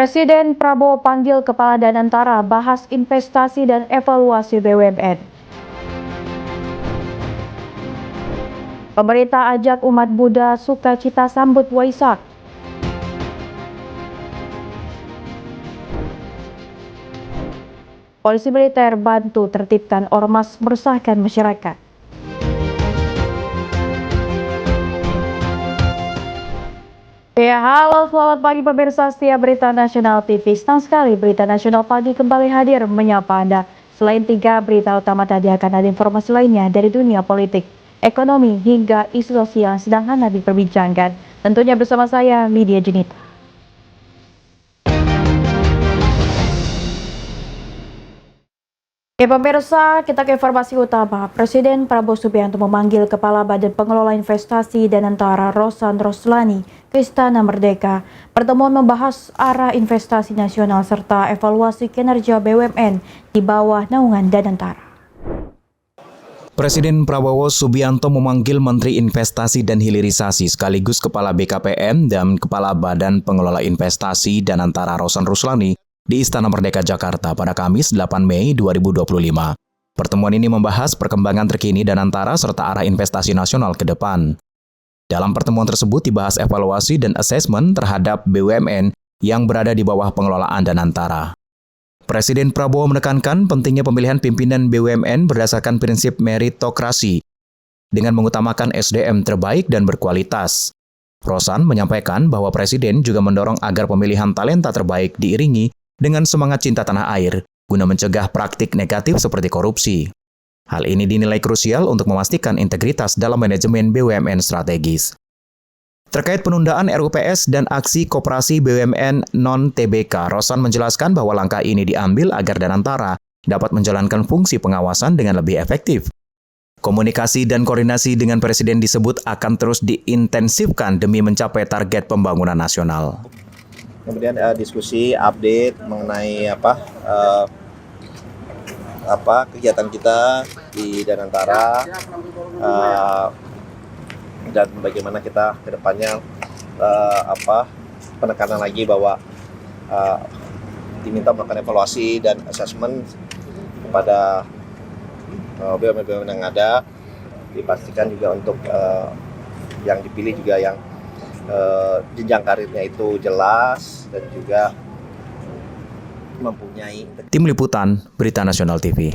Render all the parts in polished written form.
Presiden Prabowo panggil Kepala Danantara bahas investasi dan evaluasi BUMN. Pemerintah ajak umat Buddha sukacita sambut Waisak. Polisi militer bantu tertibkan ormas meresahkan masyarakat. Ya, halo selamat pagi pemirsa setia Berita Nasional TV. Senang sekali Berita Nasional Pagi kembali hadir menyapa Anda. Selain 3 berita utama tadi akan ada informasi lainnya dari dunia politik, ekonomi hingga isu sosial yang sedang hangat diperbincangkan. Tentunya bersama saya Media Junita. Pemirsa, kita ke informasi utama. Presiden Prabowo Subianto memanggil Kepala Badan Pengelola Investasi Danantara Rosan Roslani ke Istana Merdeka. Pertemuan membahas arah investasi nasional serta evaluasi kinerja BUMN di bawah naungan Danantara. Presiden Prabowo Subianto memanggil Menteri Investasi dan Hilirisasi sekaligus Kepala BKPM dan Kepala Badan Pengelola Investasi Danantara Rosan Roslani di Istana Merdeka Jakarta pada Kamis 8 Mei 2025. Pertemuan ini membahas perkembangan terkini Danantara serta arah investasi nasional ke depan. Dalam pertemuan tersebut dibahas evaluasi dan asesmen terhadap BUMN yang berada di bawah pengelolaan Danantara. Presiden Prabowo menekankan pentingnya pemilihan pimpinan BUMN berdasarkan prinsip meritokrasi dengan mengutamakan SDM terbaik dan berkualitas. Rosan menyampaikan bahwa Presiden juga mendorong agar pemilihan talenta terbaik diiringi dengan semangat cinta tanah air, guna mencegah praktik negatif seperti korupsi. Hal ini dinilai krusial untuk memastikan integritas dalam manajemen BUMN strategis. Terkait penundaan RUPS dan aksi koperasi BUMN non-TBK, Rosan menjelaskan bahwa langkah ini diambil agar Danantara dapat menjalankan fungsi pengawasan dengan lebih efektif. Komunikasi dan koordinasi dengan Presiden disebut akan terus diintensifkan demi mencapai target pembangunan nasional. Kemudian diskusi update mengenai kegiatan kita di Danantara dan bagaimana kita ke depannya penekanan lagi bahwa diminta melakukan evaluasi dan assessment kepada BUMN yang ada, dipastikan juga untuk yang dipilih juga yang jenjang karirnya itu jelas dan juga mempunyai. Tim Liputan Berita Nasional TV.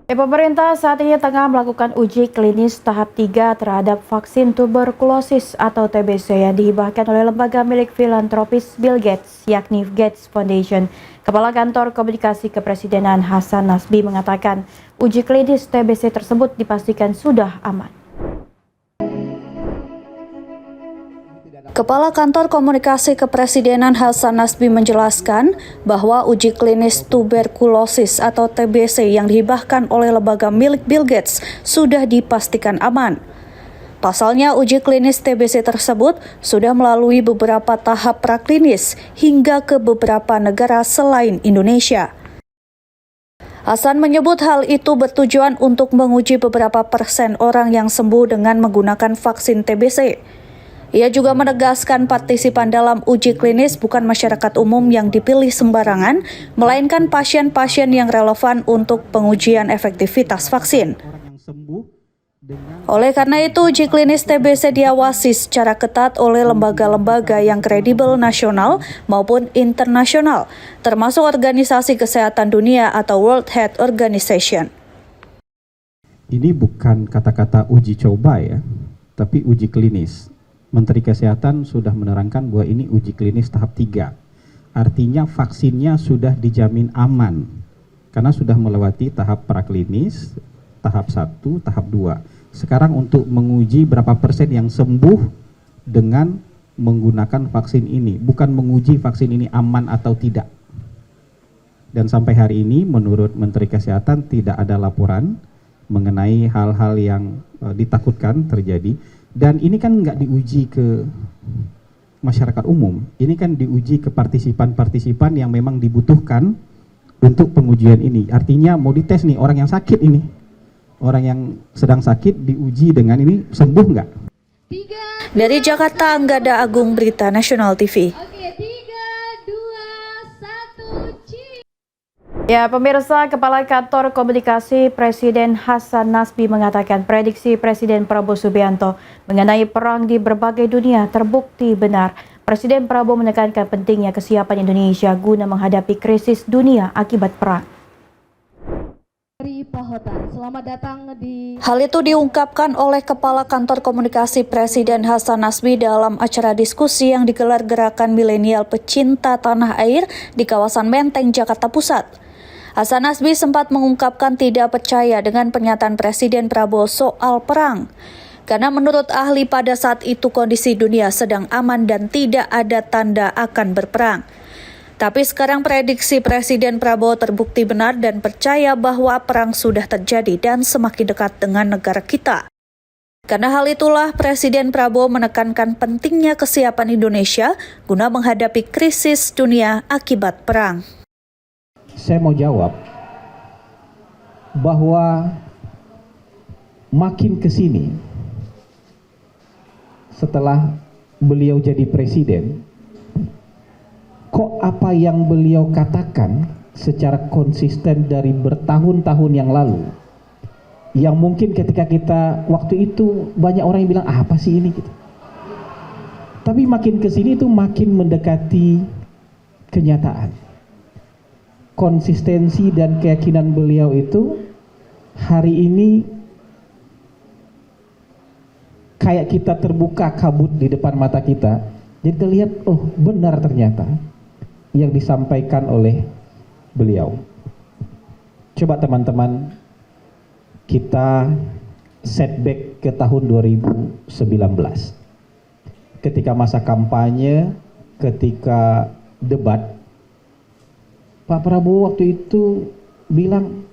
Pemerintah saat ini tengah melakukan uji klinis tahap 3 terhadap vaksin tuberkulosis atau TBC yang dihibahkan oleh lembaga milik filantropis Bill Gates, yakni Gates Foundation. Kepala Kantor Komunikasi Kepresidenan Hasan Nasbi mengatakan uji klinis TBC tersebut dipastikan sudah aman. Kepala Kantor Komunikasi Kepresidenan Hasan Nasbi menjelaskan bahwa uji klinis tuberkulosis atau TBC yang dihibahkan oleh lembaga milik Bill Gates sudah dipastikan aman. Pasalnya, uji klinis TBC tersebut sudah melalui beberapa tahap praklinis hingga ke beberapa negara selain Indonesia. Hasan menyebut hal itu bertujuan untuk menguji beberapa persen orang yang sembuh dengan menggunakan vaksin TBC. Ia juga menegaskan partisipan dalam uji klinis bukan masyarakat umum yang dipilih sembarangan, melainkan pasien-pasien yang relevan untuk pengujian efektivitas vaksin. Oleh karena itu, uji klinis TBC diawasi secara ketat oleh lembaga-lembaga yang kredibel nasional maupun internasional, termasuk Organisasi Kesehatan Dunia atau World Health Organization. Ini bukan kata-kata uji coba ya, tapi uji klinis. Menteri Kesehatan sudah menerangkan bahwa ini uji klinis tahap 3. Artinya vaksinnya sudah dijamin aman, karena sudah melewati tahap praklinis, tahap 1, tahap 2. Sekarang untuk menguji berapa persen yang sembuh dengan menggunakan vaksin ini, bukan menguji vaksin ini aman atau tidak. Dan sampai hari ini menurut Menteri Kesehatan tidak ada laporan mengenai hal-hal yang ditakutkan terjadi. Dan ini kan nggak diuji ke masyarakat umum, ini kan diuji ke partisipan-partisipan yang memang dibutuhkan untuk pengujian ini. Artinya mau dites nih orang yang sakit ini, orang yang sedang sakit diuji dengan ini sembuh nggak? Dari Jakarta, Anggada Agung, Berita Nasional TV. Ya, pemirsa, Kepala Kantor Komunikasi Presiden Hasan Nasbi mengatakan prediksi Presiden Prabowo Subianto mengenai perang di berbagai dunia terbukti benar. Presiden Prabowo menekankan pentingnya kesiapan Indonesia guna menghadapi krisis dunia akibat perang. Selamat datang Hal itu diungkapkan oleh Kepala Kantor Komunikasi Presiden Hasan Nasbi dalam acara diskusi yang digelar Gerakan Milenial Pecinta Tanah Air di kawasan Menteng, Jakarta Pusat. Hasan Nasbi sempat mengungkapkan tidak percaya dengan pernyataan Presiden Prabowo soal perang. Karena menurut ahli pada saat itu kondisi dunia sedang aman dan tidak ada tanda akan berperang. Tapi sekarang prediksi Presiden Prabowo terbukti benar dan percaya bahwa perang sudah terjadi dan semakin dekat dengan negara kita. Karena hal itulah Presiden Prabowo menekankan pentingnya kesiapan Indonesia guna menghadapi krisis dunia akibat perang. Saya mau jawab bahwa makin ke sini setelah beliau jadi presiden, kok apa yang beliau katakan secara konsisten dari bertahun-tahun yang lalu, yang mungkin ketika kita waktu itu banyak orang yang bilang apa sih ini gitu. Tapi makin ke sini itu makin mendekati kenyataan. Konsistensi dan keyakinan beliau itu hari ini kayak kita terbuka kabut di depan mata kita. Jadi kita lihat, oh benar ternyata yang disampaikan oleh beliau. Coba teman-teman kita setback ke tahun 2019. Ketika masa kampanye, ketika debat, Pak Prabowo waktu itu bilang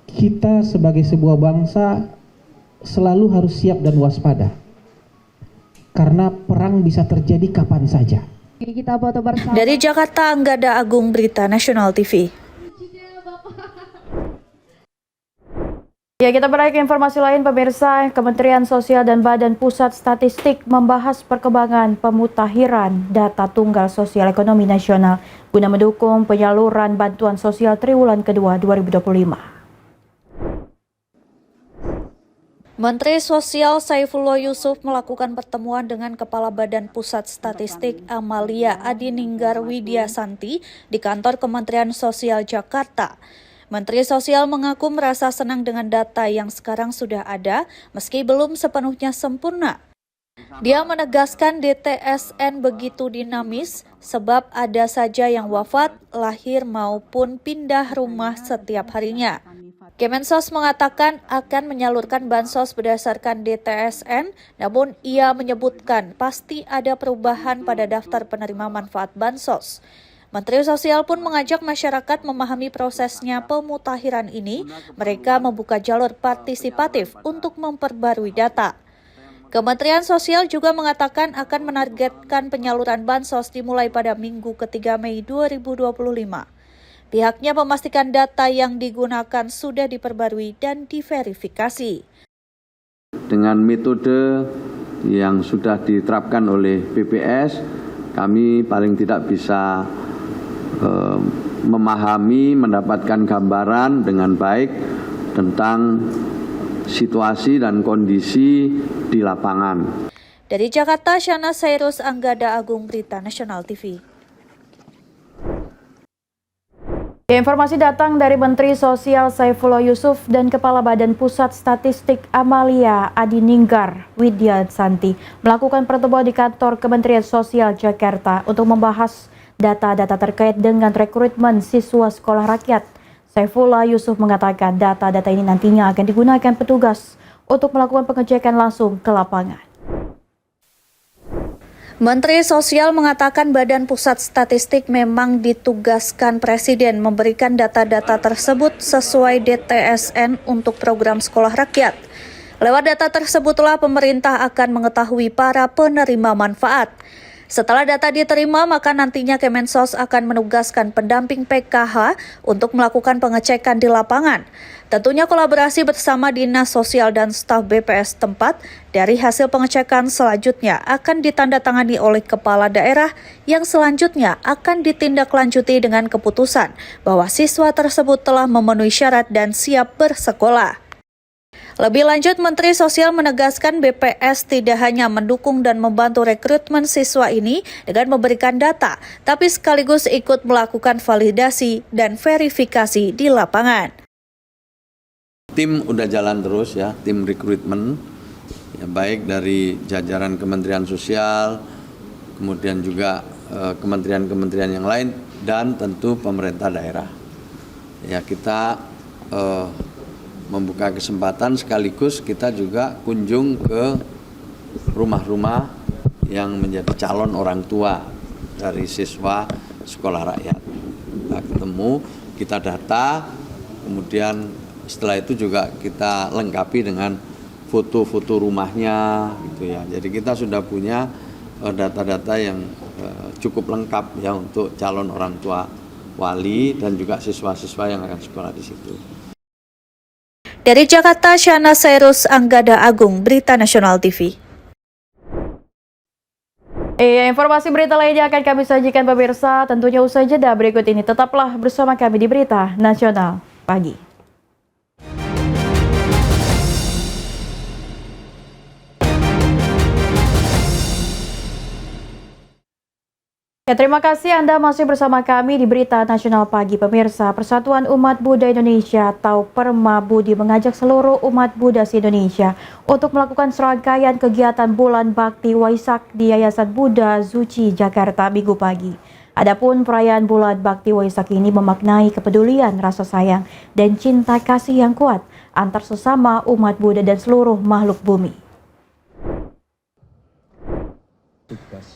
kita sebagai sebuah bangsa selalu harus siap dan waspada karena perang bisa terjadi kapan saja. Dari Jakarta, Anggada Agung, Berita Nasional TV. Ya, kita beralih ke informasi lain, pemirsa. Kementerian Sosial dan Badan Pusat Statistik membahas perkembangan pemutakhiran data tunggal sosial ekonomi nasional guna mendukung penyaluran bantuan sosial triwulan kedua 2025. Menteri Sosial Saifullah Yusuf melakukan pertemuan dengan Kepala Badan Pusat Statistik Amalia Adininggar Widyasanti di kantor Kementerian Sosial Jakarta. Menteri Sosial mengaku merasa senang dengan data yang sekarang sudah ada, meski belum sepenuhnya sempurna. Dia menegaskan DTSN begitu dinamis, sebab ada saja yang wafat, lahir maupun pindah rumah setiap harinya. Kemensos mengatakan akan menyalurkan bansos berdasarkan DTSN, namun ia menyebutkan pasti ada perubahan pada daftar penerima manfaat bansos. Menteri Sosial pun mengajak masyarakat memahami prosesnya pemutakhiran ini. Mereka membuka jalur partisipatif untuk memperbarui data. Kementerian Sosial juga mengatakan akan menargetkan penyaluran bansos dimulai pada Minggu ketiga Mei 2025. Pihaknya memastikan data yang digunakan sudah diperbarui dan diverifikasi. Dengan metode yang sudah diterapkan oleh BPS, kami paling tidak bisa memahami, mendapatkan gambaran dengan baik tentang situasi dan kondisi di lapangan. Dari Jakarta, Syana Sairus, Anggada Agung, Berita Nasional TV. Informasi datang dari Menteri Sosial Saifullah Yusuf dan Kepala Badan Pusat Statistik Amalia Adininggar Widyasanti melakukan pertemuan di kantor Kementerian Sosial Jakarta untuk membahas data-data terkait dengan rekrutmen siswa sekolah rakyat. Saifullah Yusuf mengatakan data-data ini nantinya akan digunakan petugas untuk melakukan pengecekan langsung ke lapangan. Menteri Sosial mengatakan Badan Pusat Statistik memang ditugaskan Presiden memberikan data-data tersebut sesuai DTSN untuk program sekolah rakyat. Lewat data tersebutlah pemerintah akan mengetahui para penerima manfaat. Setelah data diterima, maka nantinya Kemensos akan menugaskan pendamping PKH untuk melakukan pengecekan di lapangan. Tentunya kolaborasi bersama Dinas Sosial dan staf BPS tempat. Dari hasil pengecekan selanjutnya akan ditandatangani oleh kepala daerah yang selanjutnya akan ditindaklanjuti dengan keputusan bahwa siswa tersebut telah memenuhi syarat dan siap bersekolah. Lebih lanjut, Menteri Sosial menegaskan BPS tidak hanya mendukung dan membantu rekrutmen siswa ini dengan memberikan data, tapi sekaligus ikut melakukan validasi dan verifikasi di lapangan. Tim udah jalan terus ya, tim rekrutmen, ya, baik dari jajaran Kementerian Sosial, kemudian juga kementerian-kementerian yang lain, dan tentu pemerintah daerah. Ya, kita membuka kesempatan sekaligus kita juga kunjung ke rumah-rumah yang menjadi calon orang tua dari siswa sekolah rakyat. Kita ketemu, kita data, kemudian setelah itu juga kita lengkapi dengan foto-foto rumahnya gitu ya. Jadi kita sudah punya data-data yang cukup lengkap ya untuk calon orang tua wali dan juga siswa-siswa yang akan sekolah di situ. Dari Jakarta, Syahna Sairus, Anggada Agung, Berita Nasional TV. Informasi berita lainnya akan kami sajikan pemirsa, tentunya usai jeda berikut ini. Tetaplah bersama kami di Berita Nasional Pagi. Ya, terima kasih Anda masih bersama kami di Berita Nasional Pagi. Pemirsa, Persatuan Umat Buddha Indonesia atau Permabudi mengajak seluruh umat Buddha se-Indonesia untuk melakukan serangkaian kegiatan Bulan Bakti Waisak di Yayasan Buddha Zuci, Jakarta Minggu pagi. Adapun perayaan Bulan Bakti Waisak ini memaknai kepedulian, rasa sayang, dan cinta kasih yang kuat antar sesama umat Buddha dan seluruh makhluk bumi.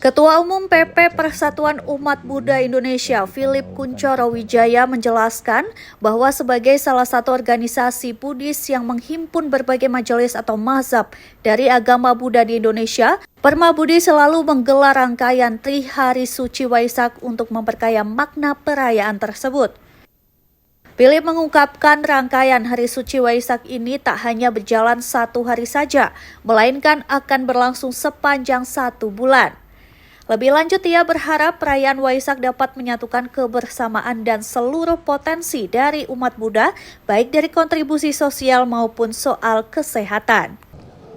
Ketua Umum PP Persatuan Umat Buddha Indonesia, Philip Kuncoro Wijaya menjelaskan bahwa sebagai salah satu organisasi Buddhis yang menghimpun berbagai majelis atau mazhab dari agama Buddha di Indonesia, Permabudi selalu menggelar rangkaian Trihari Suci Waisak untuk memperkaya makna perayaan tersebut. Philip mengungkapkan rangkaian Hari Suci Waisak ini tak hanya berjalan 1 hari saja, melainkan akan berlangsung sepanjang 1 bulan. Lebih lanjut, ia berharap perayaan Waisak dapat menyatukan kebersamaan dan seluruh potensi dari umat Buddha, baik dari kontribusi sosial maupun soal kesehatan.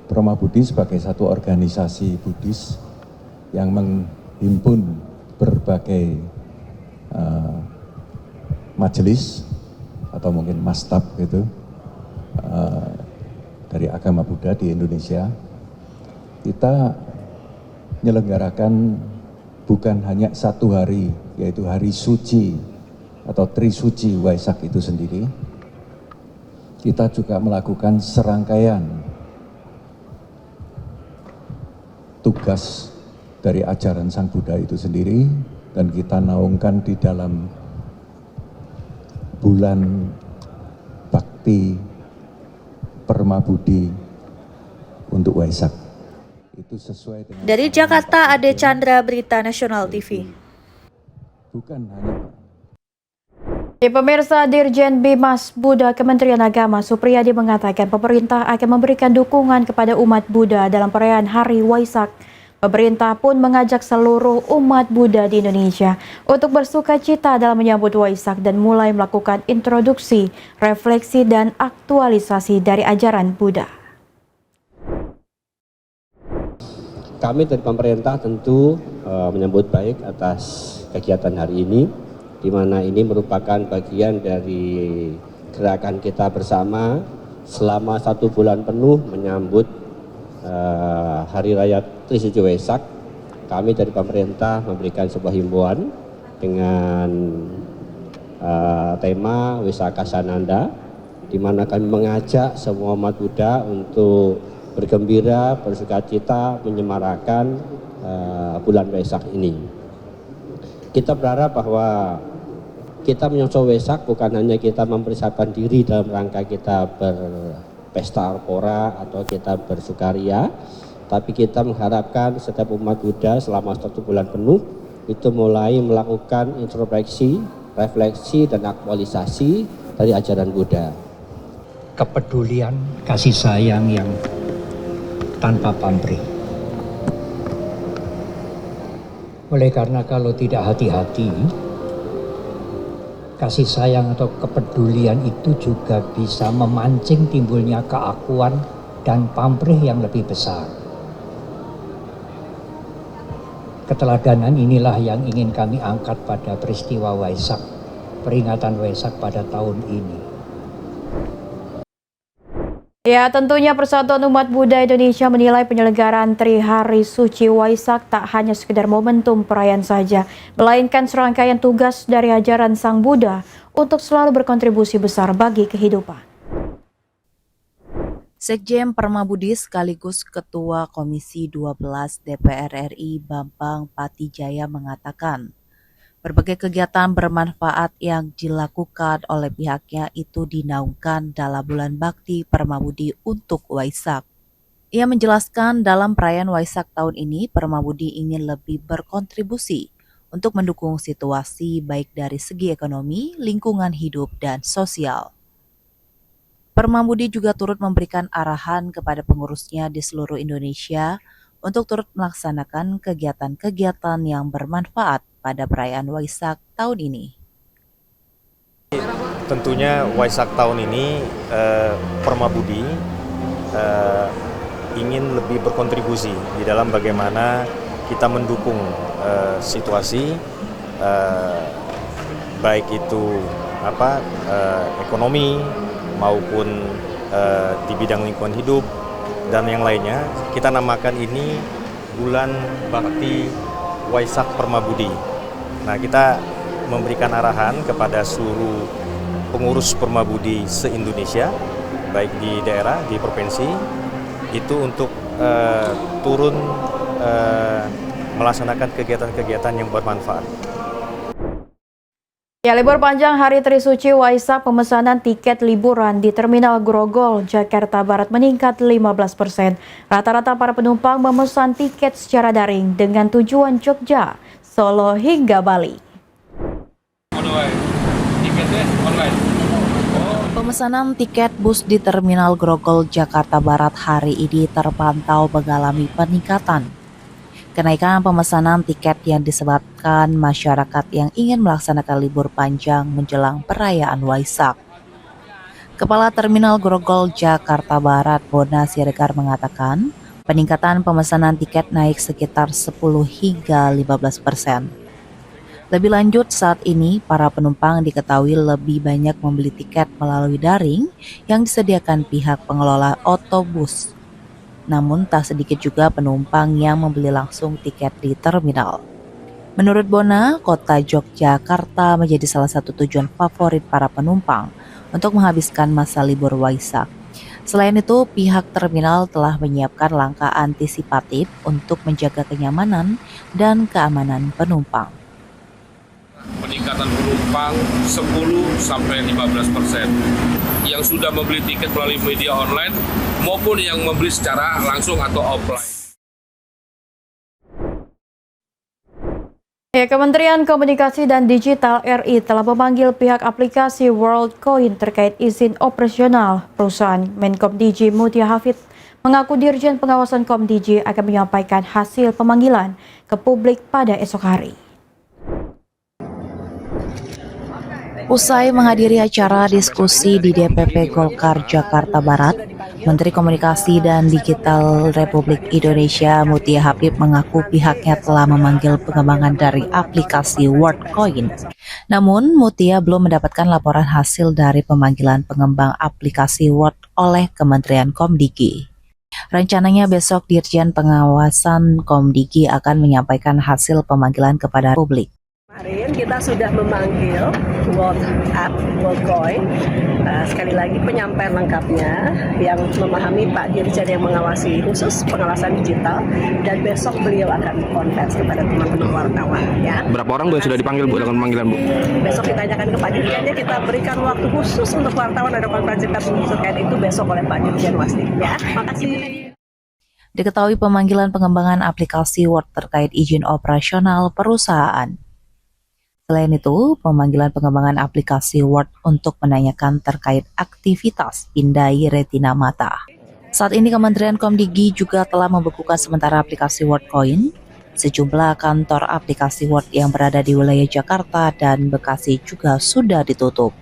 Permabudi sebagai satu organisasi Buddhis yang menghimpun berbagai majelis atau mungkin mastab gitu dari agama Buddha di Indonesia, kita menyelenggarakan bukan hanya 1 hari, yaitu hari suci atau Trisuci Waisak itu sendiri. Kita juga melakukan serangkaian tugas dari ajaran Sang Buddha itu sendiri, dan kita naungkan di dalam bulan Bakti Permabudi untuk Waisak. Itu sesuai dengan dari Jakarta, Ade Chandra, Berita Nasional TV. Bukan hanya Pemirsa, Dirjen Bimas Buddha Kementerian Agama Supriyadi mengatakan pemerintah akan memberikan dukungan kepada umat Buddha dalam perayaan Hari Waisak. Pemerintah pun mengajak seluruh umat Buddha di Indonesia untuk bersukacita dalam menyambut Waisak dan mulai melakukan introduksi, refleksi, dan aktualisasi dari ajaran Buddha. Kami dari pemerintah tentu menyambut baik atas kegiatan hari ini, di mana ini merupakan bagian dari gerakan kita bersama selama 1 bulan penuh menyambut Hari Raya Trisuci Waisak. Kami dari pemerintah memberikan sebuah himbauan dengan tema Wisaka Sananda, di mana kami mengajak semua umat Buddha untuk bergembira, bersukacita, menyemarakan bulan Waisak ini. Kita berharap bahwa kita menyongsong Waisak bukan hanya kita mempersiapkan diri dalam rangka kita berpesta Alpora atau kita bersukaria, Tapi kita mengharapkan setiap umat Buddha selama 1 bulan penuh itu mulai melakukan introspeksi, refleksi, dan aktualisasi dari ajaran Buddha. Kepedulian, kasih sayang yang tanpa pamrih. Oleh karena kalau tidak hati-hati, kasih sayang atau kepedulian itu juga bisa memancing timbulnya keakuan dan pamrih yang lebih besar. Keteladanan inilah yang ingin kami angkat pada peristiwa Waisak, peringatan Waisak pada tahun ini. Ya, tentunya Persatuan Umat Buddha Indonesia menilai penyelenggaraan Trihari Suci Waisak tak hanya sekedar momentum perayaan saja, melainkan serangkaian tugas dari ajaran Sang Buddha untuk selalu berkontribusi besar bagi kehidupan. Sekjen Permabudi sekaligus Ketua Komisi 12 DPR RI Bambang Patijaya mengatakan, berbagai kegiatan bermanfaat yang dilakukan oleh pihaknya itu dinaungkan dalam bulan bakti Permabudi untuk Waisak. Ia menjelaskan dalam perayaan Waisak tahun ini, Permabudi ingin lebih berkontribusi untuk mendukung situasi baik dari segi ekonomi, lingkungan hidup, dan sosial. Permabudi juga turut memberikan arahan kepada pengurusnya di seluruh Indonesia untuk turut melaksanakan kegiatan-kegiatan yang bermanfaat pada perayaan Waisak tahun ini. Tentunya Waisak tahun ini Permabudi ingin lebih berkontribusi di dalam bagaimana kita mendukung situasi baik itu ekonomi maupun di bidang lingkungan hidup dan yang lainnya. Kita namakan ini bulan bakti Waisak Permabudi. Nah, kita memberikan arahan kepada seluruh pengurus Permabudi se-Indonesia, baik di daerah, di provinsi, itu untuk turun melaksanakan kegiatan-kegiatan yang bermanfaat. Ya, libur panjang Hari Trisuci Waisak, pemesanan tiket liburan di Terminal Grogol, Jakarta Barat meningkat 15%. Rata-rata para penumpang memesan tiket secara daring dengan tujuan Jogja, Solo hingga Bali. Pemesanan tiket bus di Terminal Grogol, Jakarta Barat hari ini terpantau mengalami peningkatan. Kenaikan pemesanan tiket yang disebabkan masyarakat yang ingin melaksanakan libur panjang menjelang perayaan Waisak. Kepala Terminal Grogol, Jakarta Barat, Bona Siregar mengatakan, peningkatan pemesanan tiket naik sekitar 10 hingga 15%. Lebih lanjut, saat ini para penumpang diketahui lebih banyak membeli tiket melalui daring yang disediakan pihak pengelola otobus. Namun tak sedikit juga penumpang yang membeli langsung tiket di terminal. Menurut Bona, kota Yogyakarta menjadi salah satu tujuan favorit para penumpang untuk menghabiskan masa libur Waisak. Selain itu, pihak terminal telah menyiapkan langkah antisipatif untuk menjaga kenyamanan dan keamanan penumpang. Peningkatan penumpang 10-15% yang sudah membeli tiket melalui media online maupun yang membeli secara langsung atau offline. Ya, Kementerian Komunikasi dan Digital RI telah memanggil pihak aplikasi WorldCoin terkait izin operasional perusahaan. Menkom Digi Mutia Hafid mengaku Dirjen Pengawasan Komdigi akan menyampaikan hasil pemanggilan ke publik pada esok hari. Usai menghadiri acara diskusi di DPP Golkar Jakarta Barat, Menteri Komunikasi dan Digital Republik Indonesia Mutia Hafid mengaku pihaknya telah memanggil pengembangan dari aplikasi WorldCoin. Namun, Mutia belum mendapatkan laporan hasil dari pemanggilan pengembang aplikasi World oleh Kementerian Komdigi. Rencananya besok Dirjen Pengawasan Komdigi akan menyampaikan hasil pemanggilan kepada publik. Kemarin kita sudah memanggil WorldCoin, sekali lagi penyampaian lengkapnya yang memahami Pak Dirjen yang mengawasi khusus pengawasan digital, dan besok beliau akan konversi kepada teman-teman wartawan. Ya. Berapa orang Bu yang sudah dipanggil Bu dengan panggilan Bu? Besok ditanyakan ke Pak Dirjennya, kita berikan waktu khusus untuk wartawan, ada konferensi pers terkait itu besok oleh Pak Dirjen Wasdi. Ya, makasih. Diketahui pemanggilan pengembangan aplikasi Word terkait izin operasional perusahaan. Selain itu, pemanggilan pengembangan aplikasi Word untuk menanyakan terkait aktivitas pindai retina mata. Saat ini Kementerian Komdigi juga telah membekukan sementara aplikasi WordCoin. Sejumlah kantor aplikasi Word yang berada di wilayah Jakarta dan Bekasi juga sudah ditutup.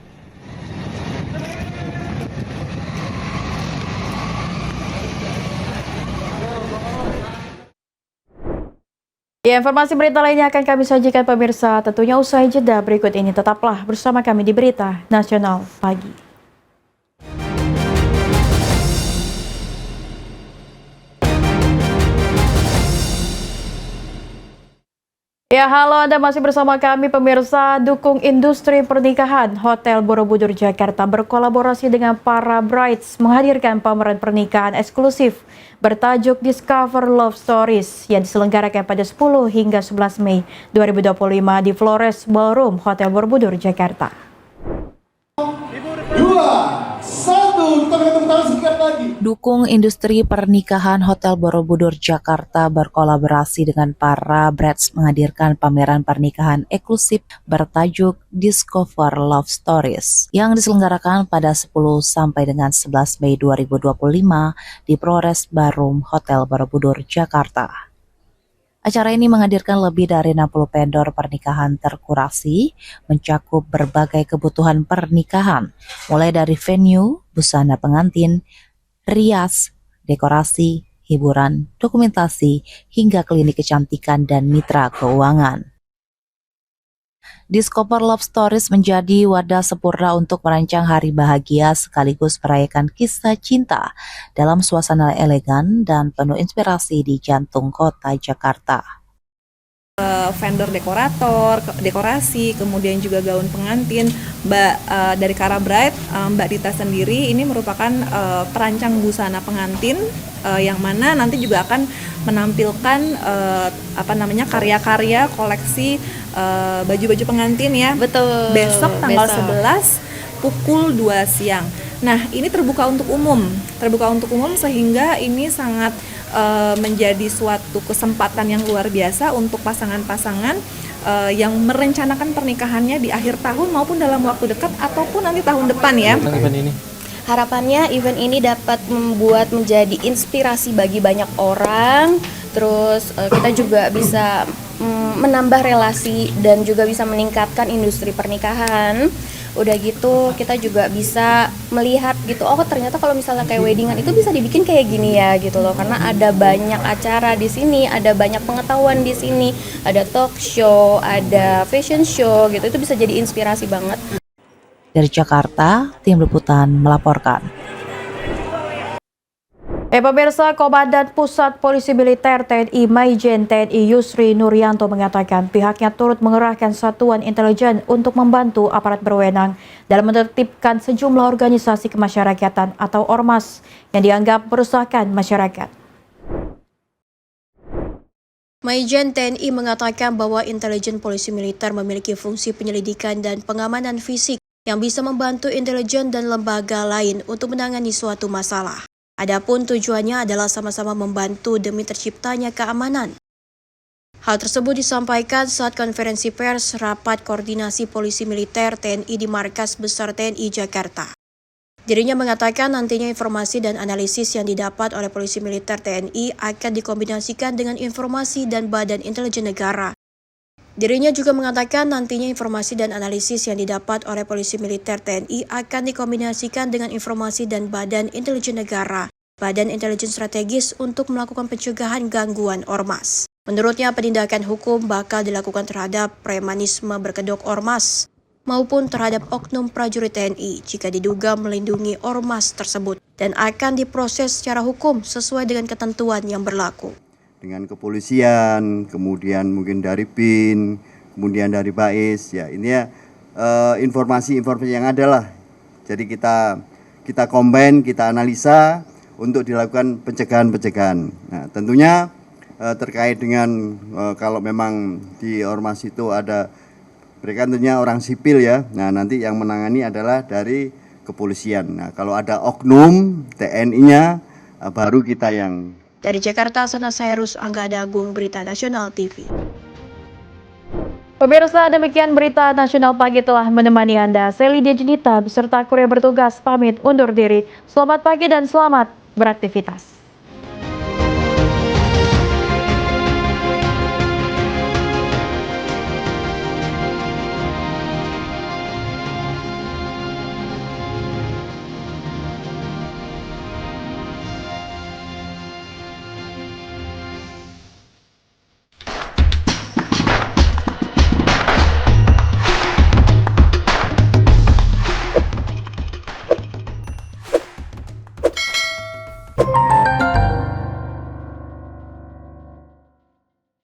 Ya, informasi berita lainnya akan kami sajikan pemirsa, tentunya usai jeda berikut ini. Tetaplah bersama kami di Berita Nasional Pagi. Ya, halo, Anda masih bersama kami pemirsa. Dukung industri pernikahan. Hotel Borobudur Jakarta berkolaborasi dengan para brides menghadirkan pameran pernikahan eksklusif bertajuk Discover Love Stories yang diselenggarakan pada 10 hingga 11 Mei 2025 di Flores Ballroom Hotel Borobudur Jakarta. 2, 1, kita tepuk tangan sekian lagi. Dukung industri pernikahan Hotel Borobudur Jakarta berkolaborasi dengan para brides menghadirkan pameran pernikahan eksklusif bertajuk Discover Love Stories yang diselenggarakan pada 10 sampai dengan 11 Mei 2025 di Flores Ballroom Hotel Borobudur Jakarta. Acara ini menghadirkan lebih dari 60 vendor pernikahan terkurasi, mencakup berbagai kebutuhan pernikahan, mulai dari venue, busana pengantin, rias, dekorasi, hiburan, dokumentasi, hingga klinik kecantikan dan mitra keuangan. Discover Love Stories menjadi wadah sempurna untuk merancang hari bahagia sekaligus merayakan kisah cinta dalam suasana elegan dan penuh inspirasi di jantung kota Jakarta. Vendor dekorator, dekorasi, kemudian juga gaun pengantin, dari Kara Bride, Mbak Dita sendiri ini merupakan perancang busana pengantin yang mana nanti juga akan menampilkan karya-karya koleksi baju-baju pengantin ya. Betul. Besok tanggal 11 pukul 2 siang. Nah, ini terbuka untuk umum sehingga ini sangat menjadi suatu kesempatan yang luar biasa untuk pasangan-pasangan yang merencanakan pernikahannya di akhir tahun maupun dalam waktu dekat ataupun nanti tahun depan ya. Harapannya event ini dapat membuat menjadi inspirasi bagi banyak orang, terus kita juga bisa menambah relasi dan juga bisa meningkatkan industri pernikahan. Udah gitu kita juga bisa melihat gitu, oh ternyata kalau misalnya kayak weddingan itu bisa dibikin kayak gini ya gitu loh, karena ada banyak acara di sini, ada banyak pengetahuan di sini, ada talk show, ada fashion show gitu, itu bisa jadi inspirasi banget. Dari Jakarta, tim liputan melaporkan. Pemirsa, Komandan Pusat Polisi Militer TNI Maijen TNI Yusri Nuryanto mengatakan pihaknya turut mengerahkan satuan intelijen untuk membantu aparat berwenang dalam menertibkan sejumlah organisasi kemasyarakatan atau ormas yang dianggap meresahkan masyarakat. Maijen TNI mengatakan bahwa intelijen polisi militer memiliki fungsi penyelidikan dan pengamanan fisik yang bisa membantu intelijen dan lembaga lain untuk menangani suatu masalah. Adapun tujuannya adalah sama-sama membantu demi terciptanya keamanan. Hal tersebut disampaikan saat konferensi pers rapat koordinasi polisi militer TNI di Markas Besar TNI Jakarta. Dirinya mengatakan nantinya informasi dan analisis yang didapat oleh polisi militer TNI akan dikombinasikan dengan informasi dan badan intelijen negara. Dirinya juga mengatakan nantinya informasi dan analisis yang didapat oleh polisi militer TNI akan dikombinasikan dengan informasi dan badan intelijen negara, badan intelijen strategis untuk melakukan pencegahan gangguan ormas. Menurutnya penindakan hukum bakal dilakukan terhadap premanisme berkedok ormas maupun terhadap oknum prajurit TNI jika diduga melindungi ormas tersebut dan akan diproses secara hukum sesuai dengan ketentuan yang berlaku. Dengan kepolisian, kemudian mungkin dari BIN, kemudian dari BAIS, ya ini ya informasi-informasi yang ada lah. Jadi kita combine, kita analisa untuk dilakukan pencegahan-pencegahan. Nah, tentunya terkait dengan kalau memang di ormas itu ada mereka tentunya orang sipil ya. Nah, nanti yang menangani adalah dari kepolisian. Nah, kalau ada oknum TNI-nya baru kita yang Dari Jakarta, Sana Sairus Anggada Agung, Berita Nasional TV. Pemirsa, demikian berita nasional pagi telah menemani Anda. Seli Dejenita beserta kru yang bertugas pamit undur diri. Selamat pagi dan selamat beraktivitas.